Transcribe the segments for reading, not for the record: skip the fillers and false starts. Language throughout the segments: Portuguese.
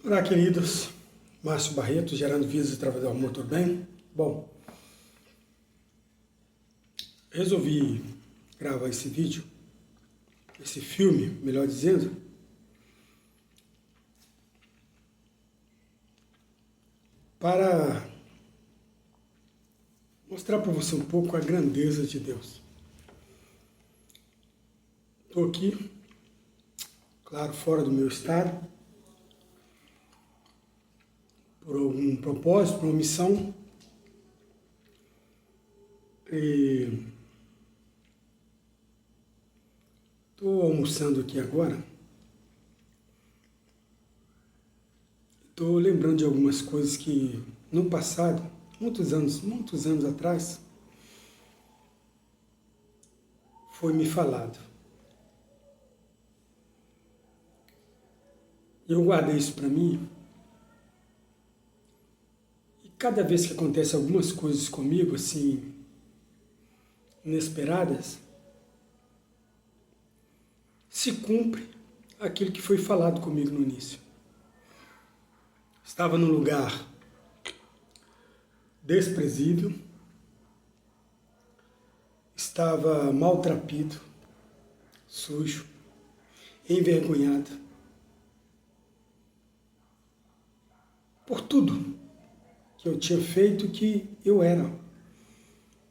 Olá, queridos. Márcio Barreto, gerando vidas através do amor, tudo bem? Bom, resolvi gravar esse vídeo, esse filme, melhor dizendo, para mostrar para você um pouco a grandeza de Deus. Estou aqui, claro, fora do meu estado, por algum propósito, por uma missão. E estou almoçando aqui agora. Estou lembrando de algumas coisas que no passado, muitos anos atrás, foi me falado. Eu guardei isso para mim. E cada vez que acontece algumas coisas comigo, assim, inesperadas, se cumpre aquilo que foi falado comigo no início. Estava num lugar desprezível, estava maltrapilho, sujo, envergonhado, por tudo que eu tinha feito que eu era,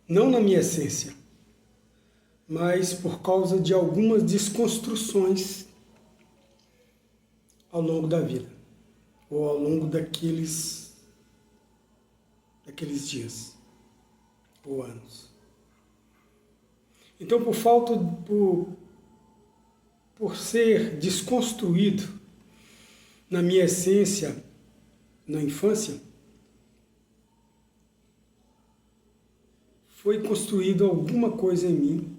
não na minha essência, mas por causa de algumas desconstruções ao longo da vida, ou ao longo daqueles dias, ou anos. Então, por ser desconstruído na minha essência, na infância, foi construído alguma coisa em mim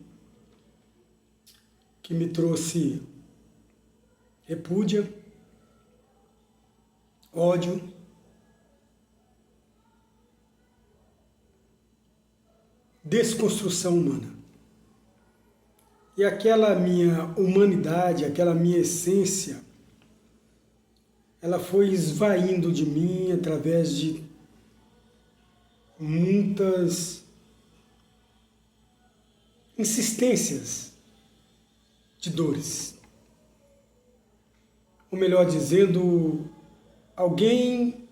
que me trouxe repúdia, ódio, desconstrução humana. E aquela minha humanidade, aquela minha essência, ela foi esvaindo de mim através de muitas insistências de dores. Ou melhor dizendo, alguém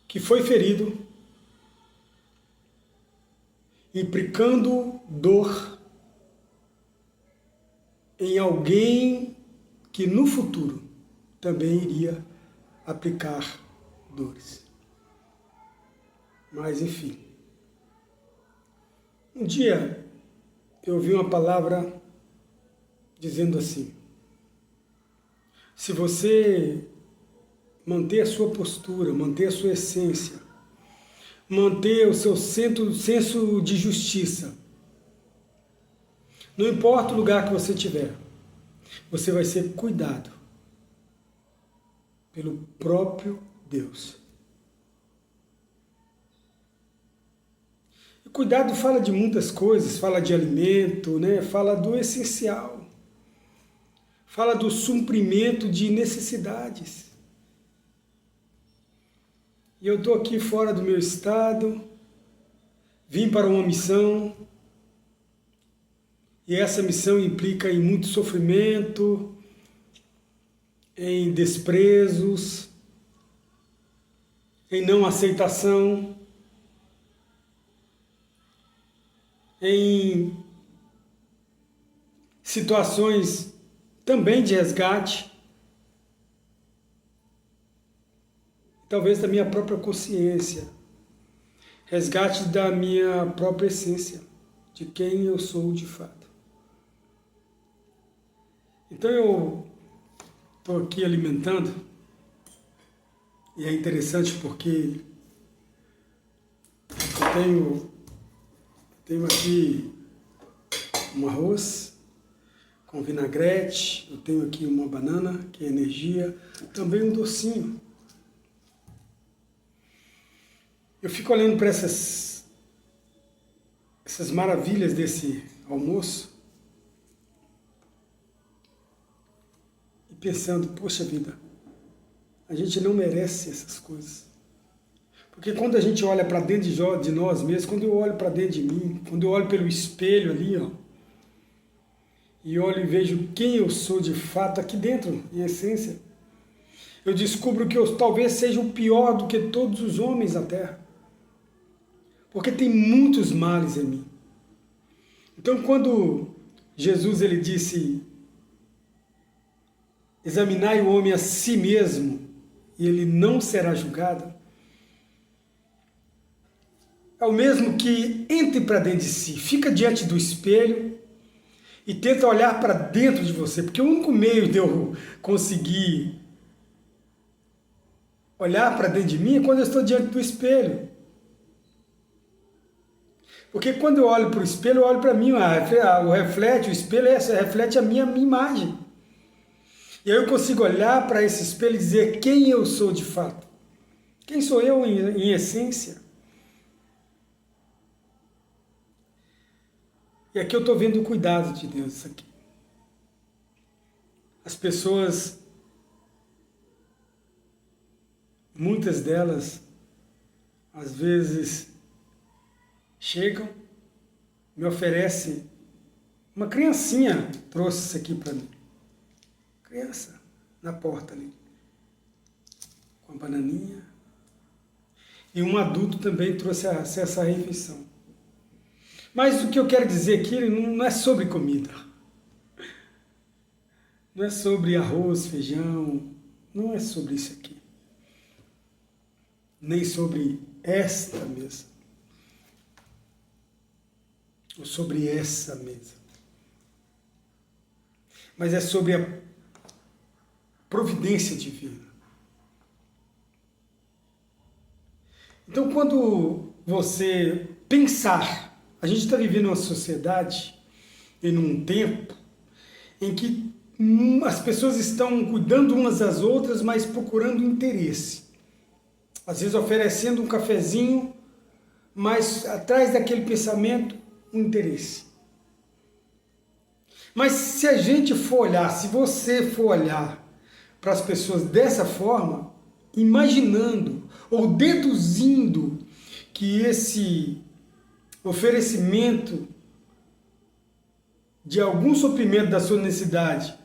que foi ferido, implicando dor em alguém que no futuro também iria aplicar dores. Mas enfim, um dia eu ouvi uma palavra dizendo assim: se você manter a sua postura, manter a sua essência, manter o seu senso de justiça, não importa o lugar que você estiver, você vai ser cuidado pelo próprio Deus. E cuidado fala de muitas coisas, fala de alimento, né? Fala do essencial, fala do suprimento de necessidades. E eu estou aqui fora do meu estado, vim para uma missão, e essa missão implica em muito sofrimento, em desprezos, em não aceitação, em situações também de resgate, talvez da minha própria consciência, resgate da minha própria essência, de quem eu sou de fato. Então eu estou aqui alimentando, e é interessante porque eu tenho aqui um arroz com vinagrete, eu tenho aqui uma banana, que é energia, também um docinho. Eu fico olhando para essas maravilhas desse almoço e pensando, poxa vida, A gente não merece essas coisas. Porque quando a gente olha para dentro de nós mesmos, quando eu olho para dentro de mim, quando eu olho pelo espelho ali, ó, e olho e vejo quem eu sou de fato aqui dentro, em essência, eu descubro que eu talvez seja o pior do que todos os homens na Terra. Porque tem muitos males em mim. Então, quando Jesus ele disse, examinai o homem a si mesmo, e ele não será julgado, é o mesmo que entre para dentro de si, fica diante do espelho e tenta olhar para dentro de você, porque o único meio de eu conseguir olhar para dentro de mim é quando eu estou diante do espelho. Porque quando eu olho para o espelho, eu olho para mim, o espelho reflete a minha imagem. E aí eu consigo olhar para esse espelho e dizer quem eu sou de fato. Quem sou eu em essência? E aqui eu estou vendo o cuidado de Deus, isso aqui. As pessoas, muitas delas, às vezes, chegam, me oferecem, uma criancinha trouxe isso aqui para mim. Criança, na porta ali, com a bananinha. E um adulto também trouxe essa refeição. Mas o que eu quero dizer aqui não é sobre comida. Não é sobre arroz, feijão. Não é sobre isso aqui. Nem sobre esta mesa. Ou sobre essa mesa. Mas é sobre a providência divina. Então, quando você pensar, a gente está vivendo uma sociedade, em um tempo, em que as pessoas estão cuidando umas das outras, mas procurando interesse. Às vezes oferecendo um cafezinho, mas atrás daquele pensamento, um interesse. Mas se a gente for olhar, se você for olhar para as pessoas dessa forma, imaginando ou deduzindo que esse oferecimento de algum suprimento da sua necessidade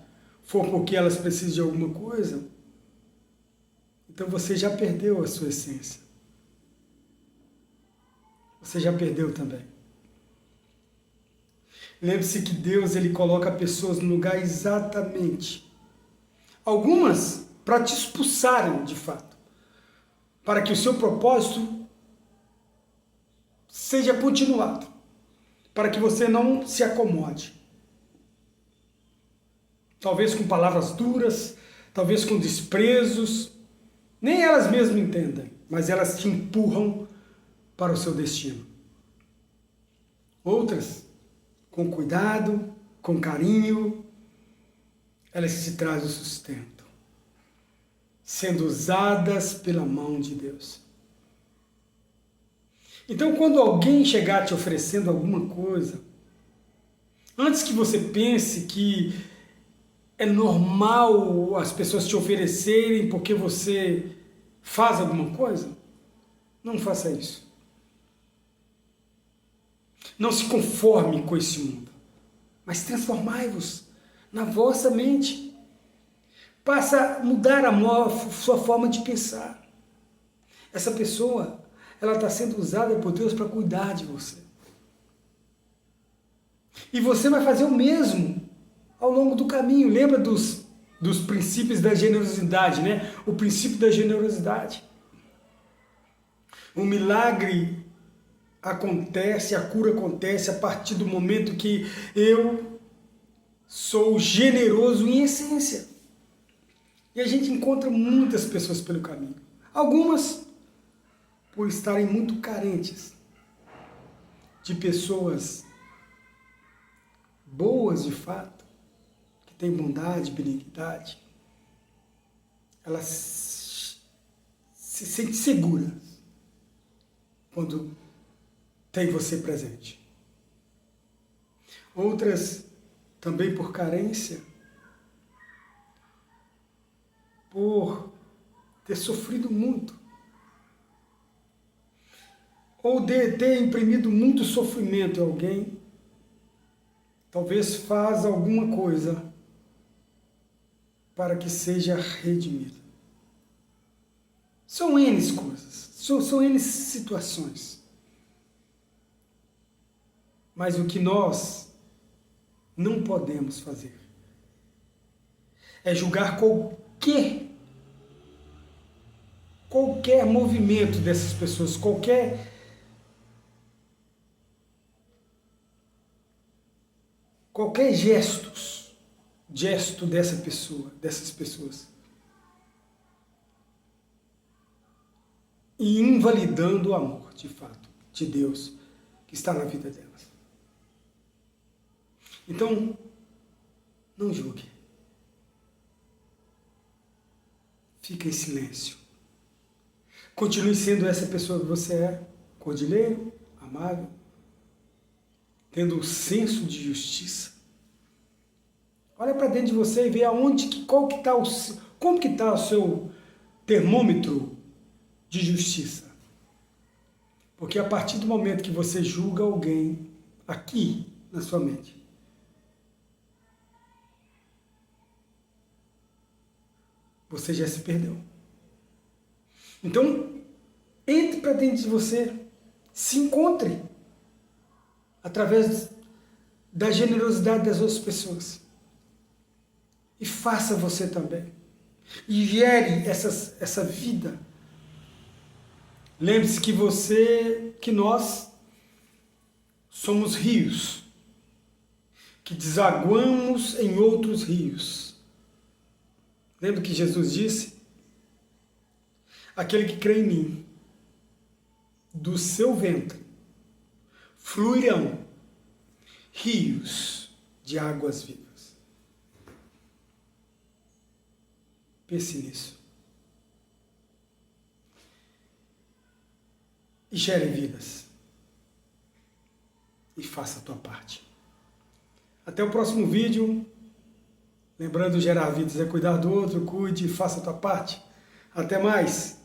for porque elas precisam de alguma coisa, então você já perdeu a sua essência. Você já perdeu também. Lembre-se que Deus ele coloca pessoas no lugar exatamente. Algumas para te expulsarem de fato. Para que o seu propósito seja continuado. Para que você não se acomode. Talvez com palavras duras, talvez com desprezos. Nem elas mesmas entendem, mas elas te empurram para o seu destino. Outras, com cuidado, com carinho, elas te trazem o sustento, sendo usadas pela mão de Deus. Então, quando alguém chegar te oferecendo alguma coisa, antes que você pense que é normal as pessoas te oferecerem porque você faz alguma coisa, não faça isso. Não se conforme com esse mundo, mas transformai-vos na vossa mente. Passa a mudar a sua forma de pensar. Essa pessoa, ela está sendo usada por Deus para cuidar de você. E você vai fazer o mesmo ao longo do caminho. Lembra dos princípios da generosidade, né? O princípio da generosidade. O milagre acontece, a cura acontece a partir do momento que eu sou generoso em essência. E a gente encontra muitas pessoas pelo caminho. Algumas por estarem muito carentes de pessoas boas de fato, que têm bondade, benignidade. Elas se sentem seguras quando tem você presente. Outras, também por carência, por ter sofrido muito, ou de ter imprimido muito sofrimento em alguém, talvez faz alguma coisa para que seja redimido. São N coisas, são N situações. Mas o que nós não podemos fazer é julgar qualquer movimento dessas pessoas, qualquer gesto dessas pessoas, e invalidando o amor, de fato, de Deus que está na vida delas. Então, não julgue. Fique em silêncio. Continue sendo essa pessoa que você é, cordileiro, amável, tendo um senso de justiça. Olha para dentro de você e vê como que está o seu termômetro de justiça. Porque a partir do momento que você julga alguém aqui na sua mente, você já se perdeu. Então, entre para dentro de você, se encontre através da generosidade das outras pessoas. E faça você também. E gere essa vida. Lembre-se que nós somos rios, que desaguamos em outros rios. Lembra que Jesus disse? Aquele que crê em mim, do seu ventre fluirão rios de águas vivas. Pense nisso. E gere vidas. E faça a tua parte. Até o próximo vídeo. Lembrando, gerar vidas é cuidar do outro, cuide e faça a tua parte. Até mais!